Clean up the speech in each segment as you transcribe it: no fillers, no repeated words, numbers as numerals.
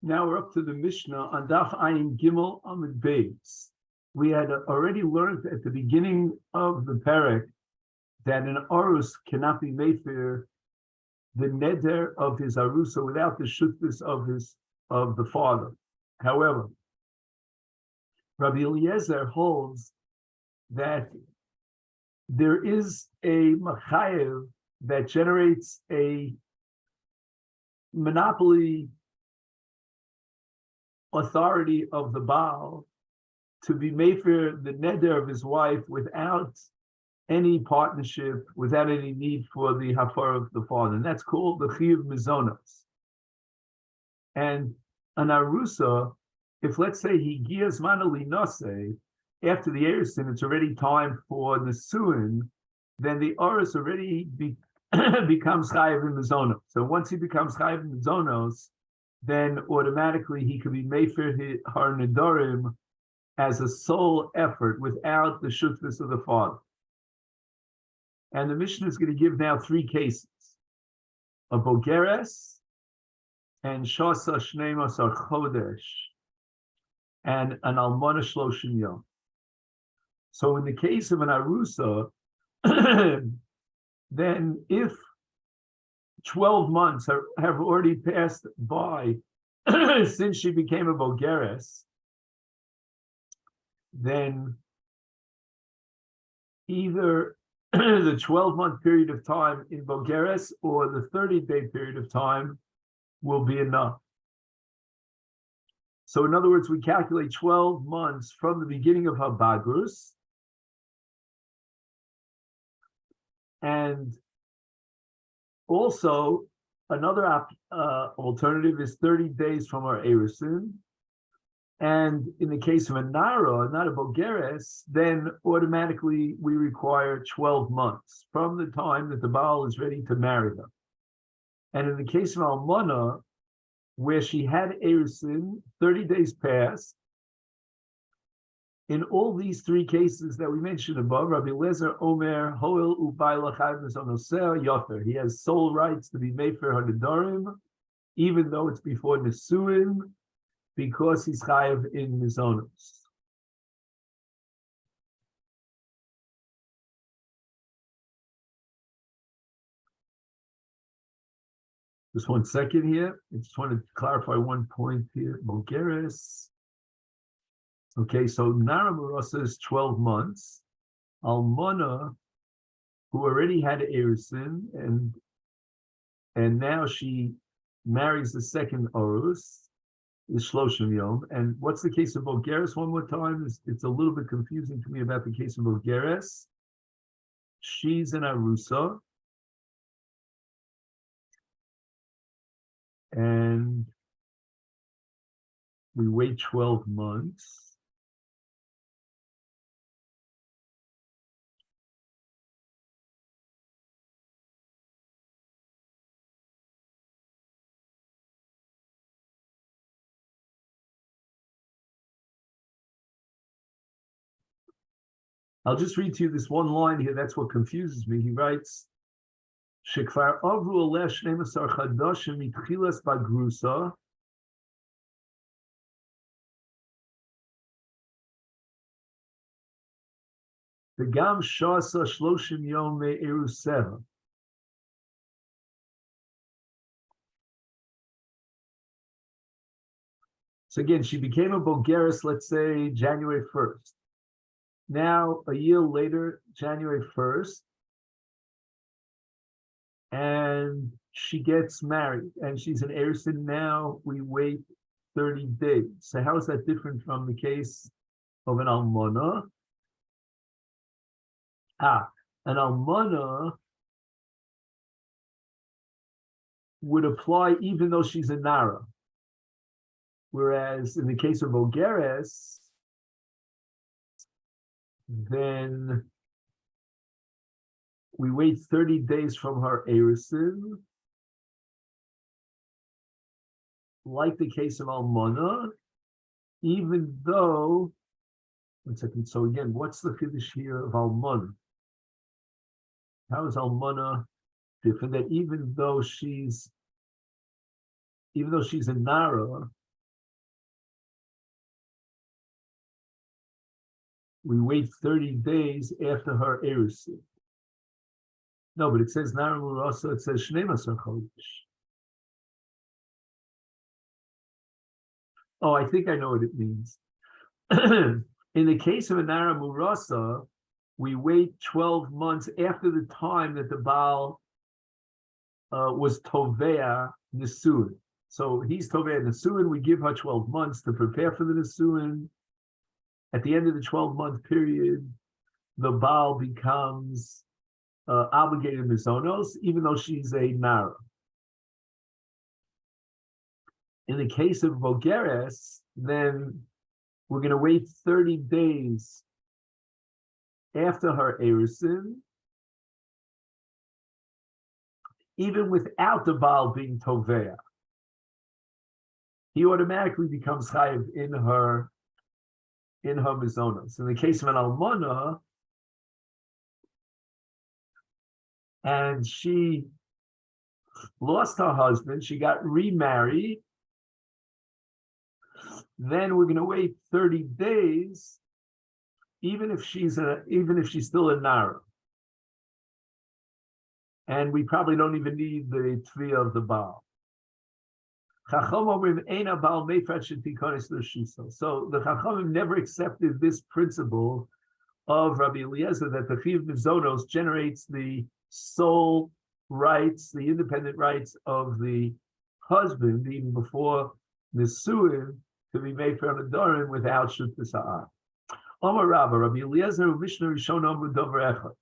Now we're up to the Mishnah on Daf Ayin Gimel Amud Beis. We had already learned at the beginning of the parak that an Arus cannot be made for the neder of his Arusa without the shutfus of the father. However, Rabbi Eliezer holds that there is a machayev that generates a monopoly authority of the Baal to be made for the neder of his wife without any partnership, without any need for the hafar of the father. And that's called the chiyuv mizonos. And an arusa, if let's say he gias manali nase, after the erisin, it's already time for the suin, then the arus already becomes chayiv in mizonos. So once he becomes chayiv in mizonos, then automatically he could be made for her Nedarim as a sole effort without the shutfus of the father. And the Mishnah is going to give now three cases: a bogeres, and shasa shnei masar chodesh, and an almana shloshim yom. So in the case of an arusa, then if 12 months have already passed by since she became a bogeres, then either the 12-month period of time in bogeres or the 30-day period of time will be enough. So in other words, we calculate 12 months from the beginning of her bagrus, and also another alternative is 30 days from our erisin. And in the case of a nara, not a bogeres, then automatically we require 12 months from the time that the Baal is ready to marry her. And in the case of almana, where she had erisin, 30 days passed. In all these three cases that we mentioned above, Rabbi Eliezer Omer Hoel Ubay Lachav Mizonoseh Yofer. He has sole rights to be made for her Nedarim, even though it's before Nesuin, because he's chayav in mizonos. Just 1 second here. I just want to clarify one point here. Bogeres. Okay, so Nara Marasa is 12 months. Almana, who already had erisin, and now she marries the second Orus, is Shloshim Yom. And what's the case of Bogeres one more time? It's a little bit confusing to me about the case of Bogeres. She's an Arusa. And we wait 12 months. I'll just read to you this one line here. That's what confuses me. He writes, Shekvar avru aleh 12 chadashim mitchilas bagrusa v'gam shasa shloshim yom me'eruseha. So again, she became a bogeres, let's say January 1st. Now, a year later, January 1st, and she gets married, and she's an erisin. Now we wait 30 days. So how is that different from the case of an almana? An almana would apply even though she's a nara. Whereas in the case of bogeres, then we wait 30 days from her erisin, like the case of almana, even though, 1 second, so again, what's the chiddush here of almana? How is almana different? That even though she's a nara, we wait 30 days after her erusin. No, but it says Nara Murasa, it says Shnei Masar Chodesh. Oh, I think I know what it means. In the case of a Nara Murasa, we wait 12 months after the time that the Baal was Tovea Nisuin. So he's Tovea Nisuin, we give her 12 months to prepare for the Nisuin. At the end of the 12-month period, the Baal becomes obligated mizonos, even though she's a Nara. In the case of Bogeres, then we're going to wait 30 days after her erusin, even without the Baal being Tovea. He automatically becomes chayiv in her mizonos. In the case of an almana, and she lost her husband, she got remarried, then we're going to wait 30 days, even if she's still a nara, and we probably don't even need the tviyah of the Baal. So the Chachamim never accepted this principle of Rabbi Eliezer that the Chiv Mizonos generates the sole rights, the independent rights of the husband, even before Nisuin, to be made for Nedarim without Shut B'Sa'ah. Omar Rabba, Rabbi Eliezer, Mishnah Rishon Amru Dover Echad.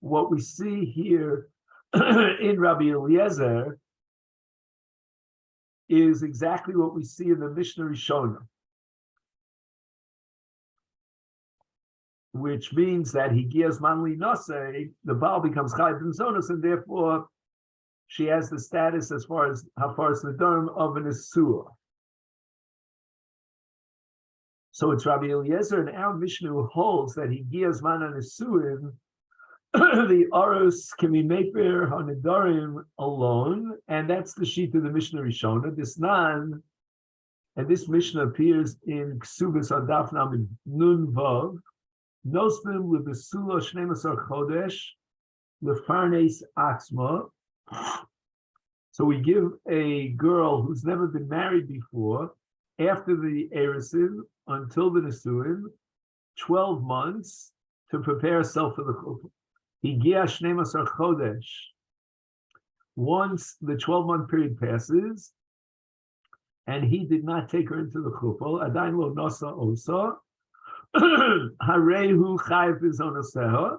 What we see here in Rabbi Eliezer is exactly what we see in the Mishnah Rishonah, which means that he gives manli nase, the Baal becomes chayiv b'mizonos, and therefore she has the status as far as Nedarim of an Isur. So it's Rabbi Eliezer and our Mishnah who holds that he gives man an Isurim, the Aros can be mefer hanedarim alone, and that's the sheet of the Mishnah Rishonah. This nan, and this Mishnah appears in Ksubas Adaf Namid Nun Vav. Nosnim lebesula shnei masar chodesh lefarnes atzma. So we give a girl who's never been married before, after the erusin until the nisuin, 12 months to prepare herself for the chupah. Higia shnei masar chodesh. Once the 12-month period passes, and he did not take her into the chupah, adain lo nasa osa, harehu chayiv bizonaseha,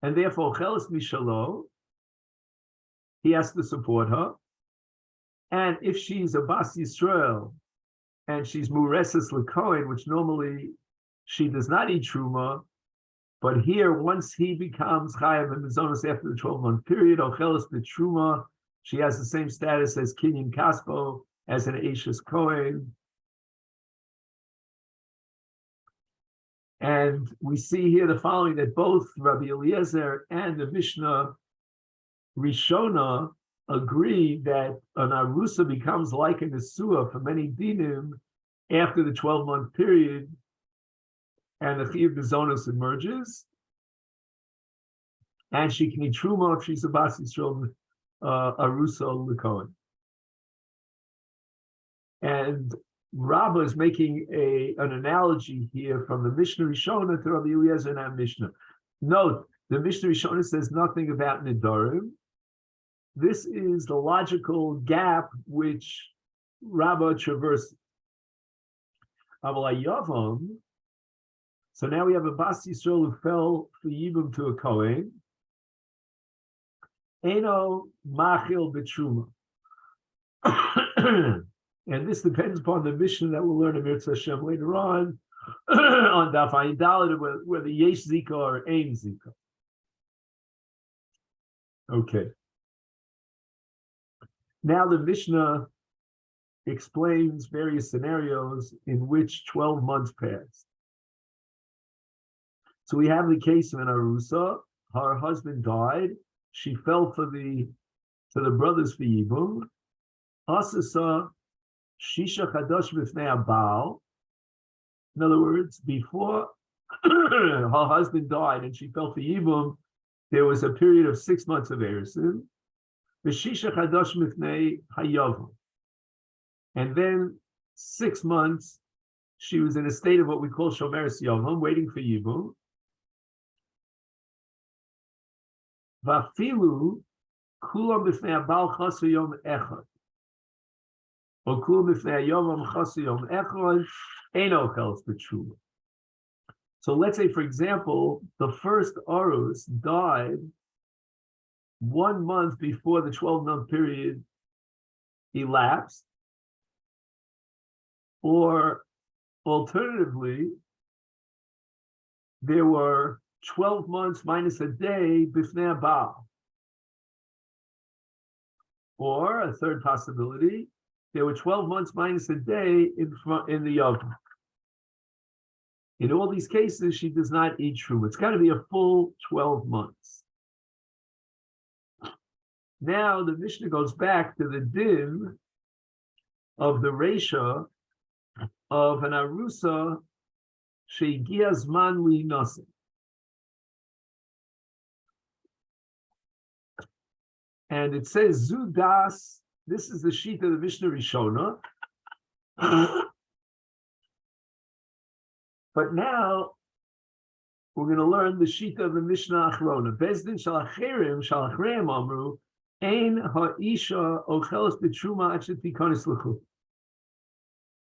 and therefore chelas mishalo, he has to support her. And if she's a Bas Yisrael and she's Mureses L'Kohen, which normally she does not eat Truma, but here, once he becomes Chayav and Mizonos after the 12-month period, Ocheles B'Truma, she has the same status as Kinyan Kaspo, as an Eishes Kohen. And we see here the following, that both Rabbi Eliezer and the Mishnah Rishona agree that an Arusa becomes like a Nesua for many dinim after the 12-month period and the Chiyuv Bizonos emerges, and she can eat Truma if she's a Bas Yisrael Arusa L'Kohen. And Rabbah is making an analogy here from the Mishnah Rishona to Rabbi Eliezer and our Mishnah. Note, the Mishnah Rishona says nothing about Nedarim. This is the logical gap which Rabbah traverses. So now we have a Bas Yisrael who fell for Yibum to a Kohen. Eno machil b'truma. And this depends upon the mission that we'll learn in Mirza Hashem later on Daf Ayin Dalet, whether Yesh Zika or Ein Zika. Okay. Now the Mishnah explains various scenarios in which 12 months passed. So we have the case of an Arusa. Her husband died. She fell to the brothers for Yibum. Asasa Shisha Chadosh B'fnei Baal. In other words, before her husband died and she fell for Yibum, there was a period of 6 months of Eresin. V'shisha chadash mifnei hayavam. And then 6 months, she was in a state of what we call shomeres yavam, waiting for Yibum. Vafilu kulam b'fnei abal chasu yom echad. Or kulam b'fnei yavam chasu yom echad, eino chelos b'tshuva. So let's say, for example, the first Orus died 1 month before the 12-month period elapsed, or alternatively, there were 12 months minus a day b'fnei Baal. Or a third possibility, there were 12 months minus a day in the Yom. In all these cases, she does not eat true. It's got to be a full 12 months. Now the Mishnah goes back to the din of the Reisha of an Arusa she'egia zman li'nosin. And it says Zudas, this is the sheet of the Mishnah Rishona. But now we're going to learn the sheet of the Mishnah Achrona. Bezdin shalachirim shalachreim amru ein ha'isha ochelos b'truma achet tikonis l'chu.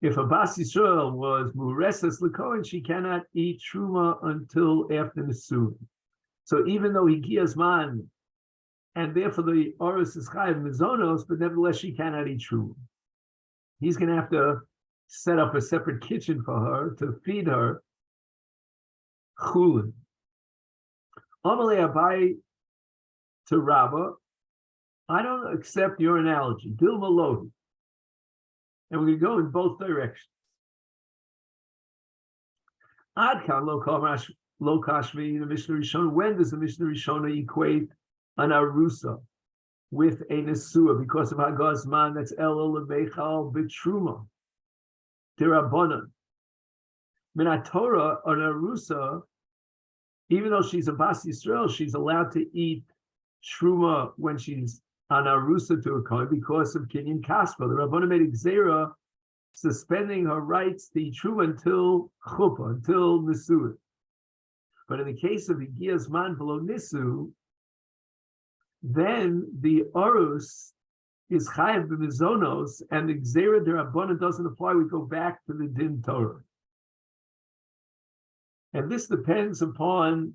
If a Bas Yisrael was mureses l'kohen, she cannot eat truma until after Nesuin. So even though he giyas man, and therefore the Orus is chayav mizonos, but nevertheless she cannot eat truma. He's going to have to set up a separate kitchen for her to feed her chulin. Amalei Abai to Rabbah, I don't accept your analogy. Dil Malodi. And we're going to go in both directions. Adkan lo kashmi, the Mishnah Rishona. When does the Mishnah Rishona equate an arusa with a nesua? Because of Hagazman, that's Elo lebeichal b'truma. Dirabonon. Minat Torah, an arusa, even though she's a Bas Yisrael, she's allowed to eat truma when she's an arusa to a kohen because of kinyan kaspa. The Rabbanan made gzeira suspending her rights to eat truma until chuppah, until nisu. But in the case of Higiyas man below nisu, then the orus is chayav b'mizonos, and the gzeira derabbanan doesn't apply. We go back to the din Torah, and this depends upon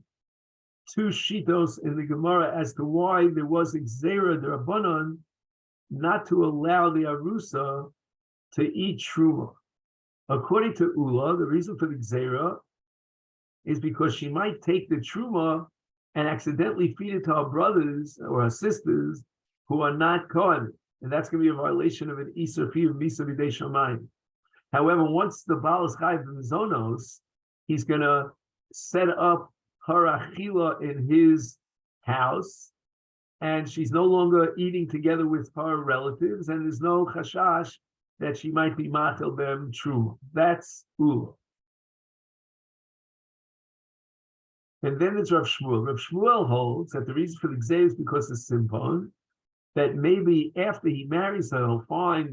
two shitos in the Gemara as to why there was gzeira derabbanan not to allow the arusa to eat truma. According to Ula, the reason for the gzeira is because she might take the truma and accidentally feed it to her brothers or her sisters who are not kohen, and that's going to be a violation of an Isur Fi of Misa B'dei Shamayim. However, once the Baal is chayav b'mizonos, he's going to set up her achila in his house, and she's no longer eating together with her relatives, and there's no chashash that she might be machil them truma. That's Ula. And then it's Rav Shmuel. Rav Shmuel holds that the reason for the gzeira is because of simpon, that maybe after he marries her,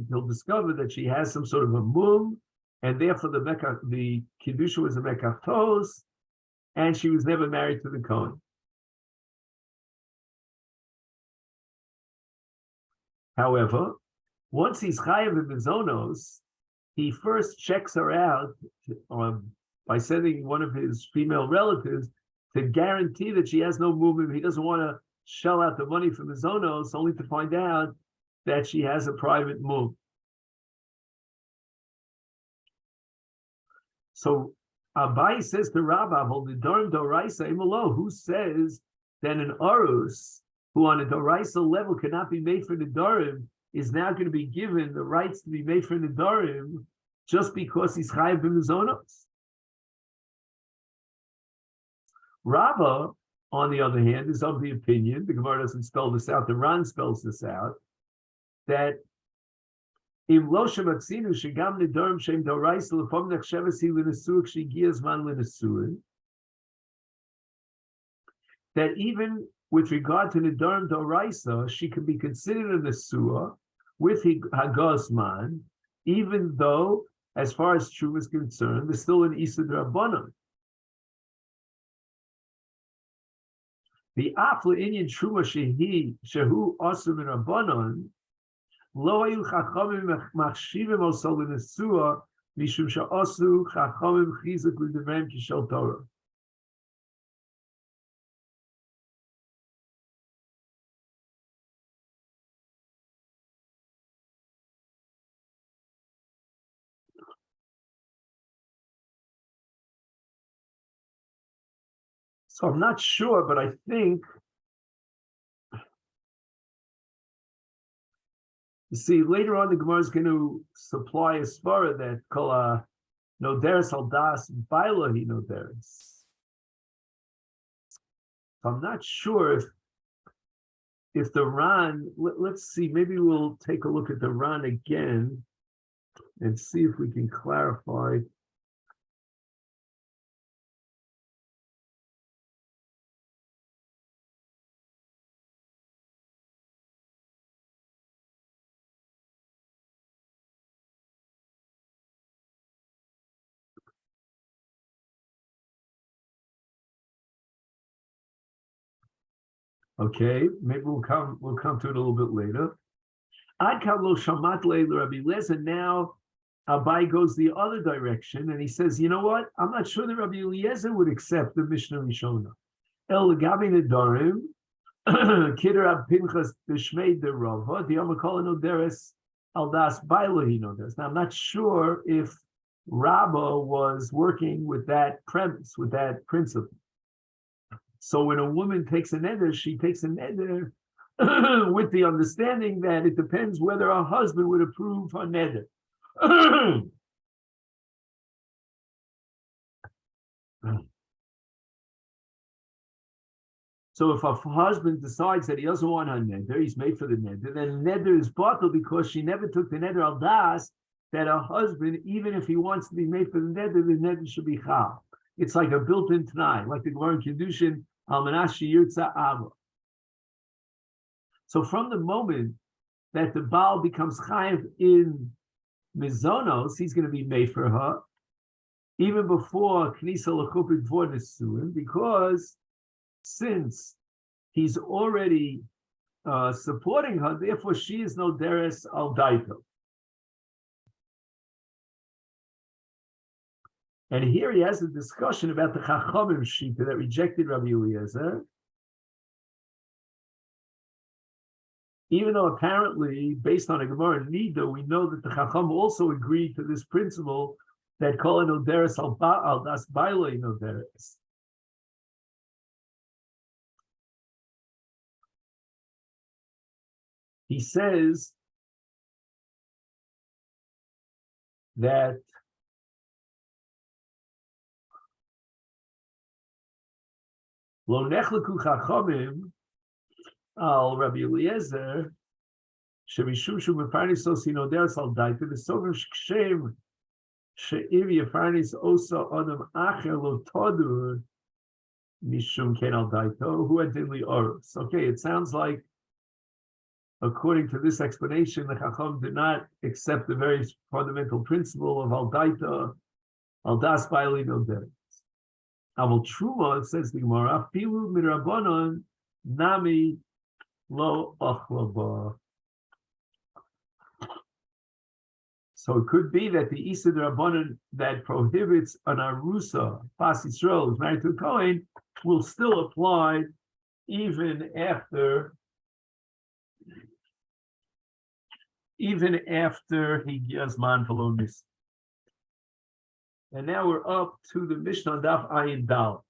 he'll discover that she has some sort of a mum, and therefore the kiddusha was a mekaftos, and she was never married to the kohen. However, once he's chayav in mizonos, he first checks her out by sending one of his female relatives to guarantee that she has no movement. He doesn't want to shell out the money for mizonos only to find out that she has a private move. So Abai says to Rabba, Nedarim doraisa imalo, who says that an Orus, who on a doraisa level cannot be made for Nedarim, is now going to be given the rights to be made for Nedarim just because he's chayav b'mizonos. Rabba, on the other hand, is of the opinion, the Gemara doesn't spell this out, the Ran spells this out, that im lo shematzinu shegam nedarim shem doraisa lefam nechshavas hi l'nesuach shegias man l'nesuin, that even with regard to Nedarim Doraisa, she can be considered a Nesua with Hagosman, even though, as far as Truma is concerned, there's still an Issa D'Rabbanan. The Afla Inyan Truma Shehu Asum and Rabbanon, Lo Ayu Chachamim Machshivim Osol Nesua, Mishum Sha'asu Chachamim Chizuk L'Devrem Kishel Torah. So I'm not sure, but I think, you see, later on the Gemara is going to supply a svara that kol noderes al das bailahi noderes. So I'm not sure if the Ran. Let's see. Maybe we'll take a look at the Ran again and see if we can clarify. Okay, maybe we'll come to it a little bit later. Ad lo shamat le'el Rabbi Eliezer. Now Abai goes the other direction, and he says, you know what? I'm not sure that Rabbi Eliezer would accept the Mishnah Rishona. El Gabi Nedarim, Kidder Pinchas B'Shmei Derava, the Amakol Noderes Aldas Bailahi Noderes. Now I'm not sure if Rabba was working with that premise, with that principle. So when a woman takes a neder, she takes a neder with the understanding that it depends whether her husband would approve her neder. So if her husband decides that he doesn't want her neder, he's made for the neder, then neder is bottled because she never took the neder al das, that her husband, even if he wants to be made for the neder should be chal. It's like a built-in t'nai, like the Gemara in Kiddushin, al manashi yirtza ava. So from the moment that the Baal becomes chayiv in mizonos, he's going to be made for her, even before knisa l'chupik for nesuim, because since he's already supporting her, therefore she is no deres al daito. And here he has a discussion about the Chachamim Shita that rejected Rabbi Eliezer, even though apparently, based on a Gemara Nida, we know that the Chacham also agreed to this principle that Kol Noderes al das Bailei Noderes. He says that Lo nechleku chachamim al Rabbi Eliezer shemishum shu mefarnis osi noderes al daita v'sover shkshem she'ir yefarnis osa adam acher lo todur mishum ken al daito hu adin li oros. Okay, it sounds like, according to this explanation, the Chacham did not accept the very fundamental principle of al daita, al das ba'ili noderes. Aval Truma, it says the Gemara, Filu Mirabanon Nami Lo Achlaba. So it could be that the Issa Rabbanon that prohibits an Arusa, Pas Yisrael, who's married to a Kohen, will still apply even after he gives man Palonis. And now we're up to the Mishnah Daf Ayin Dal.